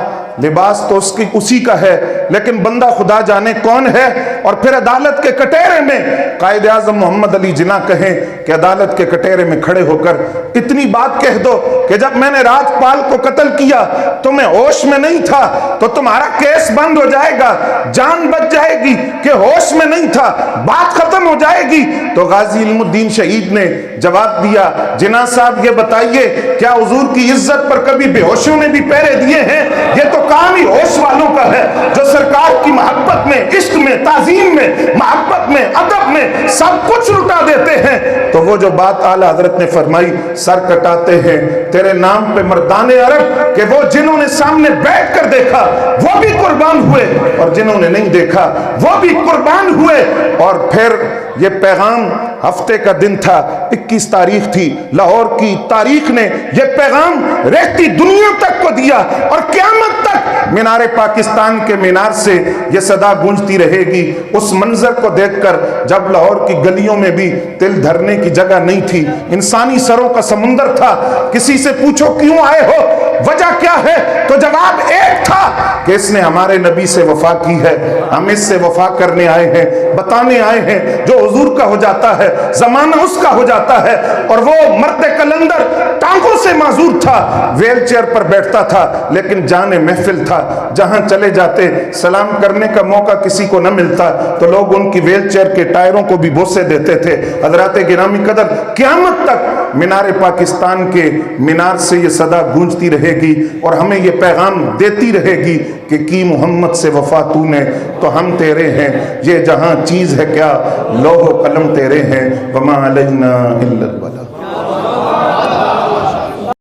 لباس تو اسی کا ہے لیکن بندہ خدا جانے کون ہے۔ اور پھر عدالت کے کٹہرے میں قائد اعظم محمد علی جناح کہیں کہ عدالت کے کٹہرے میں کھڑے ہو کر اتنی بات کہہ دو کہ جب میں نے راجپال کو قتل کیا تو میں ہوش میں نہیں تھا، تو تمہارا کیس بند ہو جائے گا، جان بچ جائے گی، کہ ہوش میں نہیں تھا، بات ختم ہو جائے گی۔ تو غازی علم الدین شہید نے جواب دیا جناح صاحب یہ بتائیے کیا حضور کی عزت پر کبھی بے ہوشوں نے بھی پہرے دیے ہیں؟ یہ تو کام ہی ہوش والوں کا ہے جو سرکار کی محبت میں، عشق میں، تعظیم میں، محبت میں، ادب میں سب کچھ لٹا دیتے ہیں۔ تو وہ جو بات اعلیٰ حضرت نے فرمائی سر کٹاتے ہیں تیرے نام پہ مردان عرب، کہ وہ جنہوں نے سامنے بیٹھ کر دیکھا وہ بھی قربان ہوئے اور جنہوں نے نہیں دیکھا وہ بھی قربان ہوئے۔ اور پھر یہ پیغام ہفتے کا دن تھا، 21 تاریخ تھی، لاہور کی تاریخ نے یہ پیغام رہتی دنیا تک کو دیا اور قیامت تک مینار پاکستان کے مینار سے یہ صدا گونجتی رہے گی۔ اس منظر کو دیکھ کر جب لاہور کی گلیوں میں بھی دل دھرنے کی جگہ نہیں تھی، انسانی سروں کا سمندر تھا، کسی سے پوچھو کیوں آئے ہو، وجہ کیا ہے، تو جواب ایک تھا کہ اس نے ہمارے نبی سے وفا کی ہے، ہم اس سے وفا کرنے آئے ہیں، بتانے آئے ہیں جو حضور کا ہو جاتا ہے زمانہ اس کا ہو جاتا ہے۔ اور وہ مرد کلندر ٹانگوں سے معذور تھا، ویل چیئر پر بیٹھتا تھا لیکن جان محفل تھا، جہاں چلے جاتے سلام کرنے کا موقع کسی کو نہ ملتا تو لوگ ان کی ویل چیئر کے ٹائروں کو بھی بوسے دیتے تھے۔ حضرات گرامی قدر قیامت تک مینار پاکستان کے مینار سے یہ صدا گونجتی رہے گی اور ہمیں یہ پیغام دیتی رہے گی کہ کی محمد سے وفا تو نے تو ہم تیرے ہیں، یہ جہاں چیز ہے کیا لوح و قلم تیرے ہیں، وما علینا الا البلاغ۔